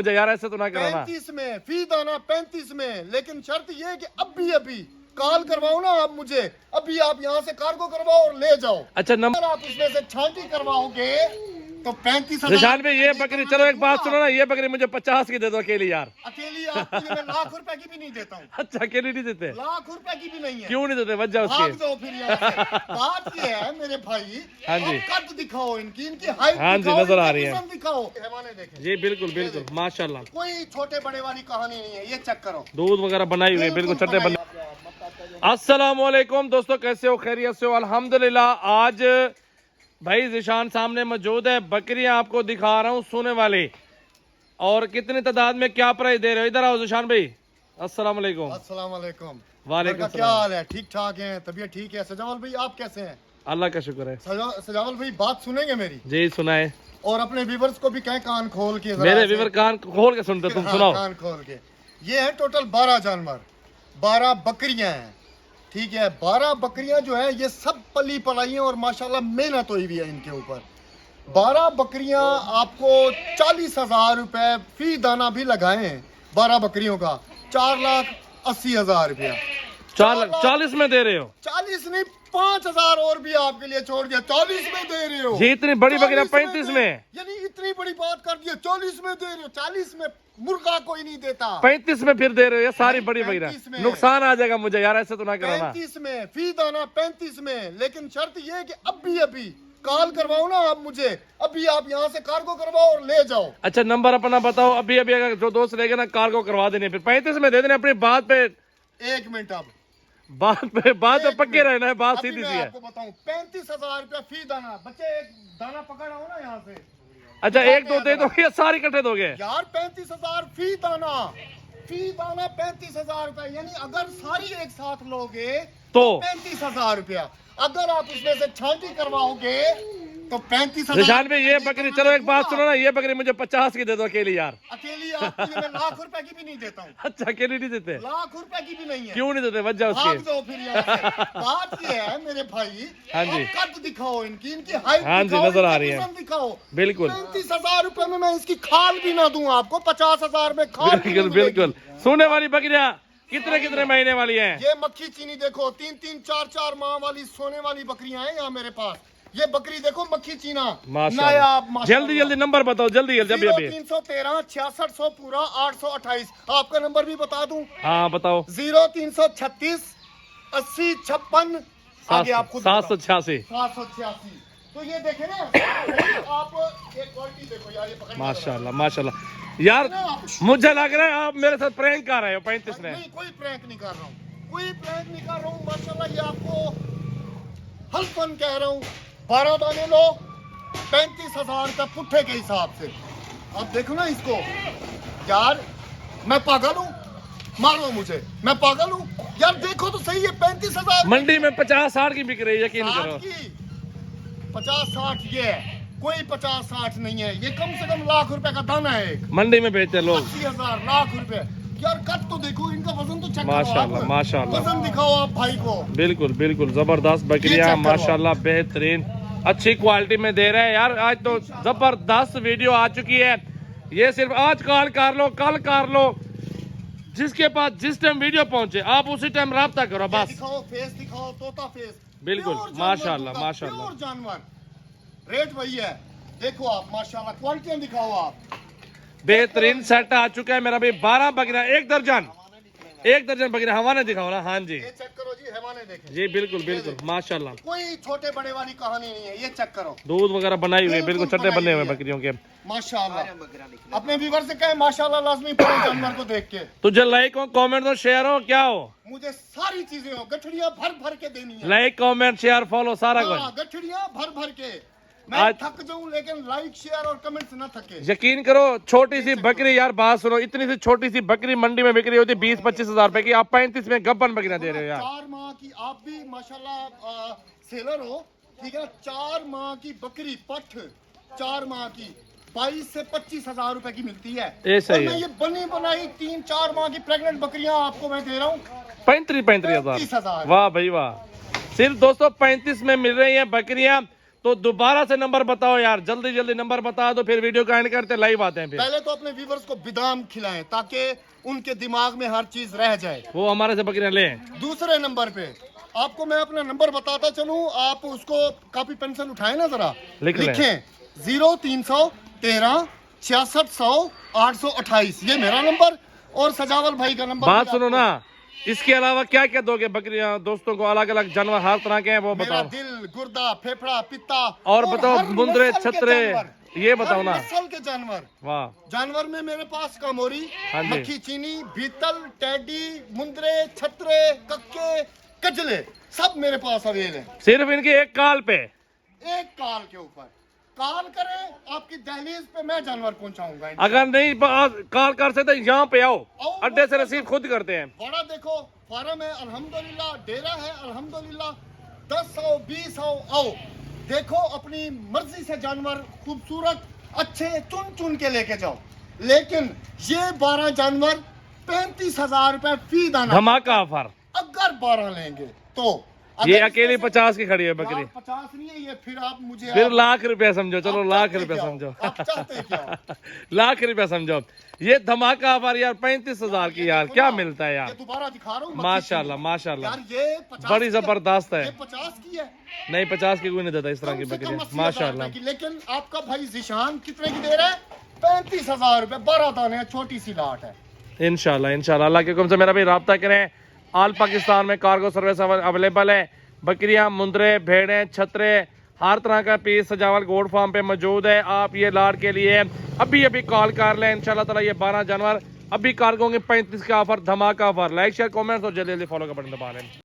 मुझे यार ऐसे तो ना करो ना। 35 में फी दाना 35 में, लेकिन शर्त ये है कि अभी कॉल करवाओ ना आप मुझे, अभी आप यहाँ से कार्गो करवाओ और ले जाओ। अच्छा नंबर आप इसमें से छांटी करवाओगे तो 35,000। निशान भाई ये बकरी, चलो एक बात सुनो ना, ये बकरी मुझे 50 की दे दो अकेली यार। अकेली आपको ये मैं लाख रुपए की भी नहीं देता हूँ। अच्छा अकेली नहीं देते? लाख रुपए की भी नहीं है। क्यों नहीं देते? वजह भाग उसकी? जाओ फिर यहाँ से। बात ये है मेरे भाई, हाँ जी। आप कद दिखाओ इनकी हाइट हाँ जी, दिखाओ, नजर आ इनकी रही है। वजन दिखाओ। हैवाने देखें जी बिल्कुल बिल्कुल माशाल्लाह, कोई छोटे बड़े वाली कहानी नहीं है, ये चेक करो। दूध वगैरह बनाई हुई है बिल्कुल चट्टे बना। अस्सलाम वालेकुम दोस्तों, कैसे हो? खैरियत से हो? अल्हम्दुलिल्लाह। आज भाई ज़िशान सामने मौजूद है, बकरियां आपको दिखा रहा हूँ सोने वाली, और कितनी तादाद में क्या प्राइस दे रहे हो। इधर आओ ज़िशान भाई। अस्सलाम वालेकुम। अस्सलाम वालेकुम। वालेकुम क्या हाल है? ठीक ठाक है, तबीयत ठीक है? सजावल भाई आप कैसे हैं? अल्लाह का शुक्र है। सजावल भाई बात सुनेंगे मेरी? जी सुनाए। और अपने व्यूवर्स को भी कहें कान खोल के। मेरे व्यूवर कान खोल के सुनते, तुम सुनाओ। कान खोल के। ये है टोटल 12 जानवर, 12 बकरियां हैं, ठीक है। 12 बकरियां जो है ये सब पली पलाई हैं और माशाल्लाह मेहनत हुई हुई है इनके ऊपर। 12 बकरियां आपको 40,000 रुपए फी दाना भी लगाए हैं। 12 बकरियों का 4,80,000 रुपया। 40 में दे रहे हो? 40 नहीं, 5,000 और भी आपके लिए छोड़ दिया, 40 में दे रहे हो। जी इतनी बड़ी बकरियां 35 में? यानी इतनी बड़ी बात कर दी, 40 में दे रहे हो। 40 में मुर्गा कोई नहीं देता, 35 में फिर दे रहे हो? ये सारी बड़ी 35 बकरियां, में। नुकसान आ जाएगा मुझे यार, ऐसे तो ना करो ना। 35 में फी दाना 35 में, लेकिन शर्त ये है कि अभी कॉल करवाओ ना आप मुझे, अभी आप यहाँ से कार्गो करवाओ और ले जाओ। अच्छा नंबर अपना बताओ, अभी अगर जो दोस्त लेगा ना कार्गो करवा देने, फिर 35 में दे देने। अपनी बात पे 1 मिनट, अब बात पे पक्के रहना है, बात सीधी सी है। आपको बताऊं 35,000 रुपया फी दाना। बच्चे एक दाना पकड़ आओ ना यहाँ से। अच्छा एक दो दे दो या सारी इकट्ठे दोगे? यार 35,000 फी दाना 35,000 रुपया, यानी अगर सारी एक साथ लोगे तो 35,000 रुपया। अगर आप इसमें से छांटी करवाओगे तो 35,000। निशान भाई ये बकरी, चलो एक बात सुनो ना, ये बकरी मुझे 50 की दे दो अकेली यार। अकेली आपको ये मैं लाख रुपए की भी नहीं देता हूँ। अच्छा अकेली नहीं देते? लाख रुपए की भी नहीं है। क्यों नहीं देते? वजह भाग उसकी? जाओ फिर यहाँ से। बात ये है मेरे भाई, हाँ जी। आप कद दिखाओ इनकी हाइट हाँ जी, दिखाओ, नजर आ इनकी रही है। वजन दिखाओ। बिल्कुल 35,000 रुपए में मैं इसकी खाल भी ना दूं आपको, 50,000 में खाल भी बिल्कुल नहीं मिलेगी। बिल्कुल। सोने वाली बकरियां कितने महीने वाली हैं? ये मक्खी चीनी देखो, 3-3 4-4 माह वाली सोने वाली बकरियां हैं यहाँ मेरे पास। ये बकरी देखो मक्खी चीना माशाल्लाह। जल्दी नंबर बताओ, जल्दी अभी 0313 6600 पूरा 828। आपका नंबर भी बता दूं? हाँ बताओ। 0336 80 56 आगे आप खुद 786। 786। तो ये देखे ना आप, एक क्वालिटी देखो यार, ये पकड़ माशाल्लाह माशाल्लाह यार, मुझे लग रहा है आप मेरे साथ प्रैंक कर रहे हो। 35 में नहीं, कोई प्रैंक नहीं कर रहा हूँ, कोई प्रैंक नहीं कर रहा हूँ। माशाल्लाह ये आपको हल्फन कह रहा हूँ। 12 दाने लो, 35,000 का पुट्ठे के हिसाब से। अब देखो ना इसको यार, मैं पागल हूँ? मारो मुझे, मैं पागल हूँ यार? देखो तो सही है, 35,000 मंडी में 50-60 की बिक रही है, यकीन करो। 50-60 ये है, कोई 50-60 नहीं है। ये कम से कम लाख रुपए का दाना है एक। मंडी में बेचते लोग 80,000 लाख रुपए। यार कट तो देखो, इनका वजन तो चेक करो। माशाल्लाह माशाल्लाह, वजन दिखाओ आप भाई को। बिल्कुल बिल्कुल जबरदस्त बकरियां माशाल्लाह, बेहतरीन अच्छी क्वालिटी में दे रहे हैं यार। आज तो जबरदस्त वीडियो आ चुकी है। ये सिर्फ आज कॉल कर लो, कल कर लो, जिसके पास जिस टाइम वीडियो पहुंचे आप उसी टाइम राब्ता करो बस। दिखाओ फेस, दिखाओ तोता फेस। बिल्कुल माशाल्लाह माशाल्लाह। प्योर जानवर, रेट वही है। देखो आप माशाल्लाह, क्वालिटियां दिखाओ आप। बेहतरीन सेट आ चुका है मेरा भाई। 12 बकरियां, एक दर्जन बकरियां हवाने दिखाओ ना। हाँ जी, ये चेक करो जी, हैवाने देखें जी बिल्कुल बिल्कुल माशाल्लाह। कोई छोटे बड़े वाली कहानी नहीं है, ये चेक करो। दूध वगैरह बनाई हुई है, बिल्कुल चट्टे बने हुए बकरियों के माशाल्लाह। अपने व्यूअर से कहें माशाल्लाह लाजमी पड़े जानवर को देख के। तुझे लाइक हो, कमेंट हो, शेयर हो, क्या हो? मुझे सारी चीजें हो, गठड़ियां भर भर के देनी है। लाइक कमेंट शेयर फॉलो सारा कुछ। गठड़ियां भर भर के। मैं आज थक जाऊं लेकिन लाइक शेयर और कमेंट्स ना थके। यकीन करो, छोटी सी बकरी यार, बात सुनो, इतनी सी छोटी सी बकरी मंडी में बिक्री होती है 20-25 हजार रुपए की, आप 35 में गब्बन बकरियां दे रहे हो यार। 4 माह की, आप भी माशाल्लाह सेलर हो, ठीक है। 4 माह की बकरी पठ 4 माह की 22 से 25,000 रुपए की मिलती है। ये सही मैं है। ये बनी बनाई 3-4 माह की प्रेग्नेंट बकरियां आपको मैं दे रहा हूँ 35 हजार। वाह भाई वाह। सिर्फ दोस्तों 35 में मिल रही है बकरियां। तो दोबारा से नंबर बताओ यार, जल्दी जल्दी नंबर बता दो, फिर वीडियो का एंड करते, लाइव आते हैं फिर। पहले तो अपने व्यूवर्स को बादाम खिलाएं ताकि उनके दिमाग में हर चीज रह जाए। वो हमारे से बकरियां लें। दूसरे नंबर पे आपको मैं अपना नंबर बताता चलूं, आप उसको कॉपी पेंसिल उठाएं ना जरा, लिख लें। लिखें 0313 6600 828, ये मेरा नंबर और सजावल भाई का नंबर। बात सुनो ना, इसके अलावा क्या क्या दोगे बकरियां दोस्तों को? अलग अलग जानवर हर तरह के हैं, वो मेरा बताओ। दिल, गुर्दा, फेफड़ा, पित्ता और बताओ हर मुंदरे नस्ल के छतरे, जानवर, ये बताओ हर ना। नस्ल के जानवर। वाह, जानवर में मेरे पास कामोरी, हाँ जी। मक्खी चीनी, बीतल, टेडी, मुंदरे, छतरे, कक्के, कजले सब मेरे पास अवेल है। सिर्फ इनके एक काल पे, एक कॉल के ऊपर कॉल करें, आपकी दहलीज पे मैं जानवर पहुंचाऊंगा। अगर नहीं कॉल कर सकते यहाँ पे आओ, आओ, अड्डे से रिसीव खुद करते हैं। बड़ा देखो फार्म है अल्हम्दुलिल्लाह, डेरा है अल्हम्दुलिल्लाह, 10 आओ 20 आओ, देखो अपनी मर्जी से जानवर खूबसूरत अच्छे चुन चुन के लेके जाओ। लेकिन ये 12 जानवर 35,000 रुपए फी दाना, धमाका ऑफर। अगर 12 लेंगे तो। ये अगर अकेली इसमें से 50 की खड़ी है बकरी, 50 नहीं है ये, फिर आप मुझे फिर आप- लाख रुपया समझो, चलो आप लाख चाहते रुपया क्या हो? समझो। आप चाहते क्या हो? लाख रुपया समझो। ये धमाका ऑफर यार 35,000 की यार, देखो क्या ना, मिलता है ये यार। दोबारा दिखा रहा हूँ मक्खी माशाल्लाह चीनी। माशाल्लाह, यार ये 50 बड़ी की है, जबरदस्त है। ये 50 की है, नहीं 50 की कोई नहीं देता इस तरह की कम से कम बकरी, 80,000 माशाल्लाह। रुपए की। लेकिन आपका भाई जिशान कितने की दे रहा है? 35,000 रुपए, 12 दाने हैं, छोटी सी लाट है। इंशाल्लाह इंशाल्लाह, अल्लाह के हुक्म से मेरा भी रब्ता करें। ऑल पाकिस्तान में कार्गो सर्विस अवेलेबल है। बकरियां, मुंदरे, भेड़ें, छतरे, हर तरह का पीस सजावल गोड फार्म पे मौजूद है। आप ये लाट के लिए अभी अभी कॉल कर लें। इंशाल्लाह ताला ये 12 जानवर अभी कार्गो के 35 का ऑफर, धमाका ऑफर। लाइक शेयर कमेंट्स और जल्दी जल्दी फॉलो का बटन दबा लें।